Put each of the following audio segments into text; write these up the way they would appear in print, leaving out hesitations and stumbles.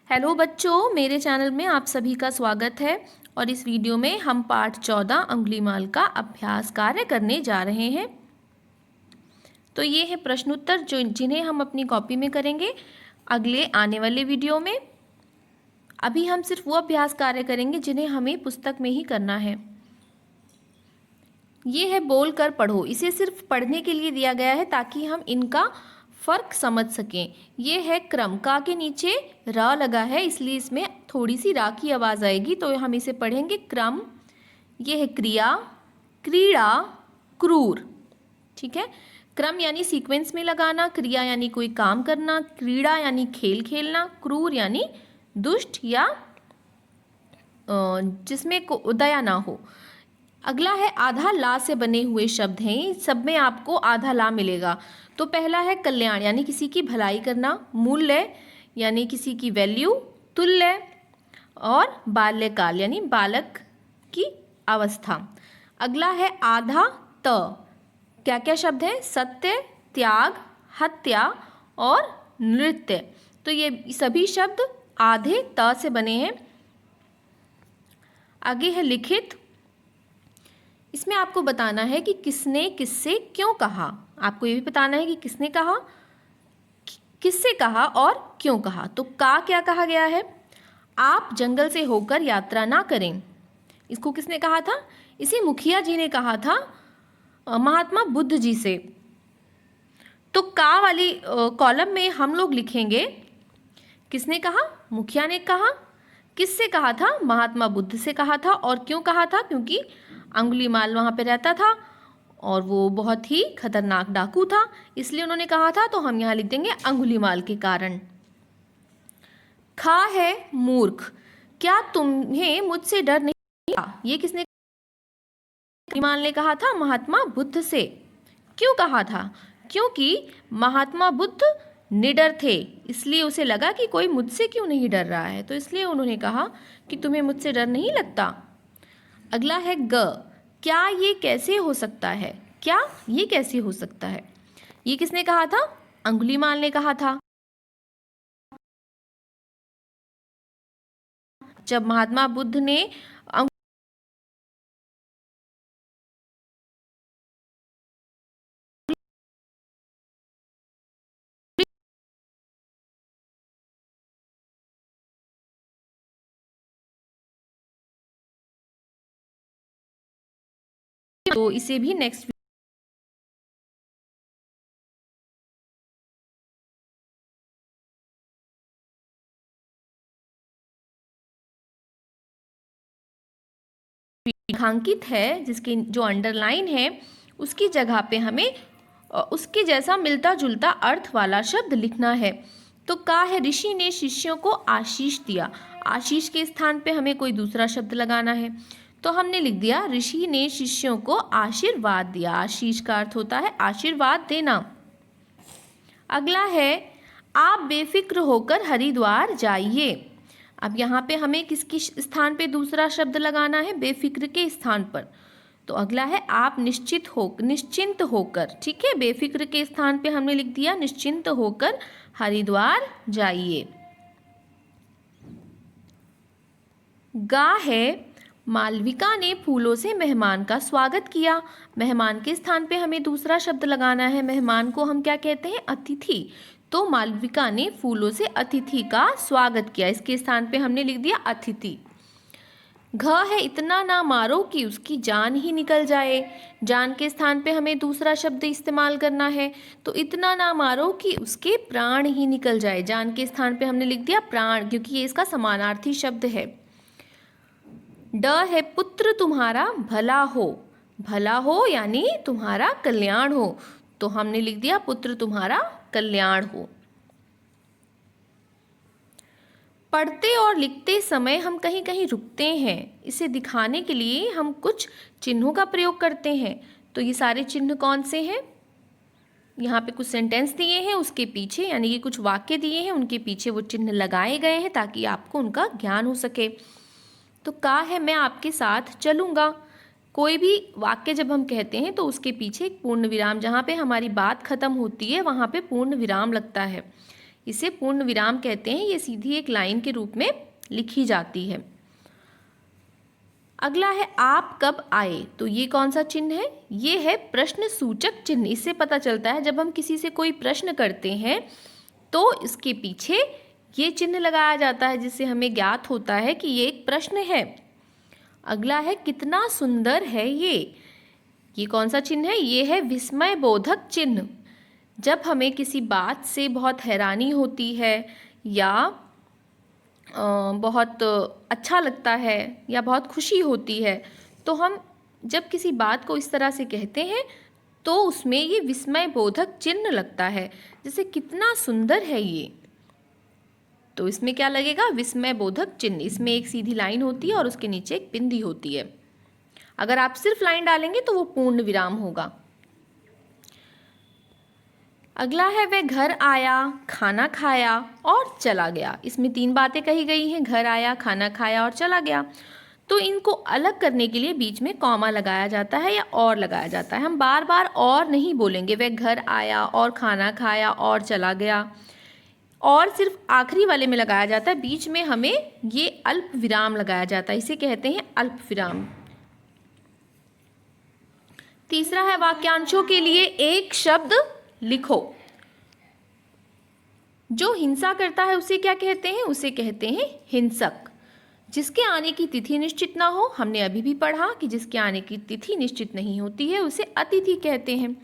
Hello बच्चों, मेरे channel में आप सभी का स्वागत है। और इस वीडियो में हम पाठ 14 अंगुलीमाल का अभ्यास कार्य करने जा रहे हैं। तो ये है प्रश्नोत्तर जिन्हें हम अपनी कॉपी में करेंगे अगले आने वाले वीडियो में। अभी हम सिर्फ वो अभ्यास कार्य करेंगे जिन्हें हमें पुस्तक में ही करना है। ये है बोल कर पढ़ो। इसे सिर्फ पढ़ने के लिए दिया गया है ताकि हम इनका फ़र्क समझ सकें। ये है क्रम। का के नीचे र लगा है, इसलिए इसमें थोड़ी सी रा की आवाज़ आएगी, तो हम इसे पढ़ेंगे क्रम। ये है क्रिया, क्रीड़ा, क्रूर। ठीक है। क्रम यानी सीक्वेंस में लगाना, क्रिया यानी कोई काम करना, क्रीड़ा यानी खेल खेलना, क्रूर यानी दुष्ट या जिसमें दया ना हो। अगला है आधा ला से बने हुए शब्द हैं। सब में आपको आधा ला मिलेगा। तो पहला है कल्याण यानी किसी की भलाई करना, मूल्य यानी किसी की वैल्यू, तुल्य और बाल्यकाल यानी बालक की अवस्था। अगला है आधा त। क्या क्या शब्द हैं? सत्य, त्याग, हत्या और नृत्य। तो ये सभी शब्द आधे त से बने हैं। आगे है लिखित। इसमें आपको बताना है कि किसने किससे क्यों कहा। आपको ये भी बताना है कि किसने कहा, किससे कहा और क्यों कहा। तो का क्या कहा गया है? आप जंगल से होकर यात्रा ना करें। इसको किसने कहा था? इसे मुखिया जी ने कहा था महात्मा बुद्ध जी से। तो का वाली कॉलम में हम लोग लिखेंगे किसने कहा, मुखिया ने कहा। किससे कहा था? महात्मा बुद्ध से कहा था। और क्यों कहा था? क्योंकि अंगुलीमाल वहाँ पे रहता था और वो बहुत ही खतरनाक डाकू था, इसलिए उन्होंने कहा था। तो हम यहाँ लिख देंगे अंगुलीमाल के कारण। खा है मूर्ख। क्या तुम्हें मुझसे डर नहीं था? ये किसने? अंगुलीमाल ने कहा था महात्मा बुद्ध से। क्यों कहा था? क्योंकि महात्मा बुद्ध निडर थे, इसलिए उसे लगा कि कोई मुझसे क्यों नहीं डर रहा है, तो इसलिए उन्होंने कहा कि तुम्हें मुझसे डर नहीं लगता। अगला है ग। क्या ये कैसे हो सकता है? क्या ये कैसे हो सकता है? ये किसने कहा था? अंगुलीमाल ने कहा था। जब महात्मा बुद्ध ने तो इसे भी नेक्स्ट रेखांकित है, जिसकी जो अंडरलाइन है उसकी जगह पे हमें उसके जैसा मिलता जुलता अर्थ वाला शब्द लिखना है। तो का है ऋषि ने शिष्यों को आशीष दिया। आशीष के स्थान पे हमें कोई दूसरा शब्द लगाना है, तो हमने लिख दिया ऋषि ने शिष्यों को आशीर्वाद दिया। आशीष का अर्थ होता है आशीर्वाद देना। अगला है आप बेफिक्र होकर हरिद्वार जाइए। अब यहाँ पे हमें किसकी स्थान पे दूसरा शब्द लगाना है? बेफिक्र के स्थान पर। तो अगला है आप निश्चिंत होकर। ठीक है, बेफिक्र के स्थान पे हमने लिख दिया निश्चिंत होकर हरिद्वार जाइए। गा है मालविका ने फूलों से मेहमान का स्वागत किया। मेहमान के स्थान पे हमें दूसरा शब्द लगाना है। मेहमान को हम क्या कहते हैं? अतिथि। तो मालविका ने फूलों से अतिथि का स्वागत किया। इसके स्थान पे हमने लिख दिया अतिथि। घ है इतना ना मारो कि उसकी जान ही निकल जाए। जान के स्थान पे हमें दूसरा शब्द इस्तेमाल करना है। तो इतना ना मारो कि उसके प्राण ही निकल जाए। जान के स्थान पे हमने लिख दिया प्राण, क्योंकि ये इसका समानार्थी शब्द है। ड है पुत्र तुम्हारा भला हो। भला हो यानी तुम्हारा कल्याण हो, तो हमने लिख दिया पुत्र तुम्हारा कल्याण हो। पढ़ते और लिखते समय हम कहीं कहीं रुकते हैं। इसे दिखाने के लिए हम कुछ चिन्हों का प्रयोग करते हैं। तो ये सारे चिन्ह कौन से हैं? यहाँ पे कुछ सेंटेंस दिए हैं, उसके पीछे यानी कि कुछ वाक्य दिए हैं, उनके पीछे वो चिन्ह लगाए गए हैं ताकि आपको उनका ज्ञान हो सके। तो का है मैं आपके साथ चलूँगा। कोई भी वाक्य जब हम कहते हैं तो उसके पीछे एक पूर्ण विराम, जहाँ पे हमारी बात खत्म होती है वहाँ पे पूर्ण विराम लगता है। इसे पूर्ण विराम कहते हैं। ये सीधी एक लाइन के रूप में लिखी जाती है। अगला है आप कब आए। तो ये कौन सा चिन्ह है? ये है प्रश्न सूचक चिन्ह। इससे पता चलता है जब हम किसी से कोई प्रश्न करते हैं तो इसके पीछे ये चिन्ह लगाया जाता है, जिससे हमें ज्ञात होता है कि ये एक प्रश्न है। अगला है कितना सुंदर है ये कौन सा चिन्ह है? ये है विस्मय बोधक चिन्ह। जब हमें किसी बात से बहुत हैरानी होती है या बहुत अच्छा लगता है या बहुत खुशी होती है, तो हम जब किसी बात को इस तरह से कहते हैं तो उसमें ये विस्मय बोधक चिन्ह लगता है। जैसे कितना सुंदर है ये, तो इसमें क्या लगेगा? विस्मय बोधक चिन्ह। इसमें एक सीधी लाइन होती है और उसके नीचे एक बिंदी होती है। अगर आप सिर्फ लाइन डालेंगे तो वो पूर्ण विराम होगा। अगला है वह घर आया, खाना खाया और चला गया। इसमें 3 बातें कही गई हैं, घर आया, खाना खाया और चला गया। तो इनको अलग करने के लिए बीच में कॉमा लगाया जाता है या और लगाया जाता है। हम बार बार और नहीं बोलेंगे। वह घर आया और खाना खाया और चला गया, और सिर्फ आखिरी वाले में लगाया जाता है। बीच में हमें ये अल्प विराम लगाया जाता है, इसे कहते हैं अल्प विराम। तीसरा है वाक्यांशों के लिए एक शब्द लिखो। जो हिंसा करता है उसे क्या कहते हैं? उसे कहते हैं हिंसक। जिसके आने की तिथि निश्चित ना हो, हमने अभी भी पढ़ा कि जिसके आने की तिथि निश्चित नहीं होती है उसे अतिथि कहते हैं।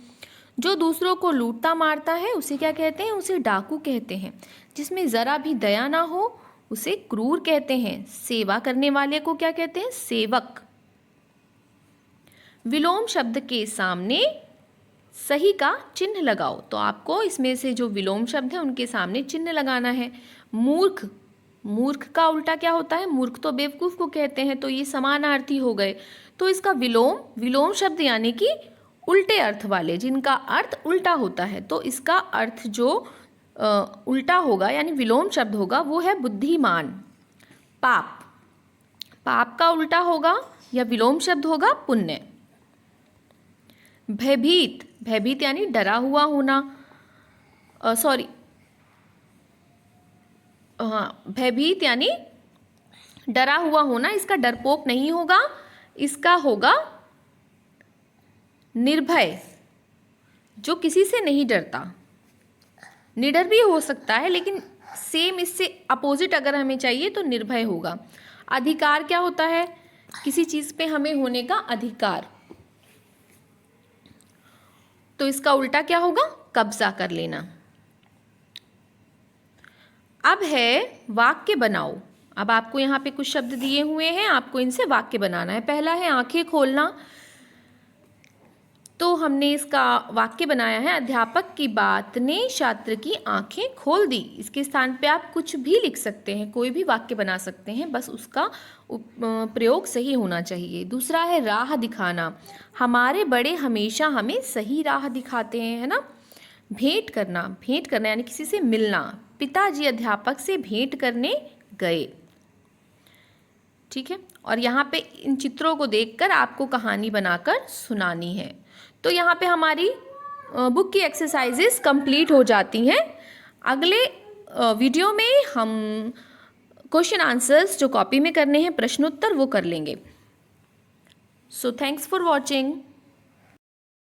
जो दूसरों को लूटता मारता है उसे क्या कहते हैं? उसे डाकू कहते हैं। जिसमें ज़रा भी दया ना हो उसे क्रूर कहते हैं। सेवा करने वाले को क्या कहते हैं? सेवक। विलोम शब्द के सामने सही का चिन्ह लगाओ। तो आपको इसमें से जो विलोम शब्द है उनके सामने चिन्ह लगाना है। मूर्ख, मूर्ख का उल्टा क्या होता है? मूर्ख तो बेवकूफ़ को कहते हैं, तो ये समानार्थी हो गए। तो इसका विलोम शब्द यानी कि उल्टे अर्थ वाले, जिनका अर्थ उल्टा होता है, तो इसका अर्थ जो उल्टा होगा यानी विलोम शब्द होगा वो है बुद्धिमान। पाप, पाप का उल्टा होगा या विलोम शब्द होगा पुण्य। भयभीत, भयभीत यानी डरा हुआ होना, भयभीत यानी डरा हुआ होना। इसका डरपोक नहीं होगा, इसका होगा निर्भय, जो किसी से नहीं डरता। निडर भी हो सकता है, लेकिन सेम इससे अपोजिट अगर हमें चाहिए तो निर्भय होगा। अधिकार क्या होता है? किसी चीज़ पे हमें होने का अधिकार, तो इसका उल्टा क्या होगा? कब्जा कर लेना। अब है वाक्य बनाओ। अब आपको यहाँ पे कुछ शब्द दिए हुए हैं, आपको इनसे वाक्य बनाना है। पहला है आंखें खोलना। तो हमने इसका वाक्य बनाया है, अध्यापक की बात ने छात्र की आंखें खोल दी। इसके स्थान पे आप कुछ भी लिख सकते हैं, कोई भी वाक्य बना सकते हैं, बस उसका प्रयोग सही होना चाहिए। दूसरा है राह दिखाना। हमारे बड़े हमेशा हमें सही राह दिखाते हैं, है ना। भेंट करना, भेंट करना यानी किसी से मिलना। पिताजी अध्यापक से भेंट करने गए। ठीक है, और यहाँ पे इन चित्रों को देखकर आपको कहानी बनाकर सुनानी है। तो यहाँ पे हमारी बुक की एक्सरसाइजेस कंप्लीट हो जाती हैं। अगले वीडियो में हम क्वेश्चन आंसर्स जो कॉपी में करने हैं, प्रश्नोत्तर, वो कर लेंगे। So thanks for watching.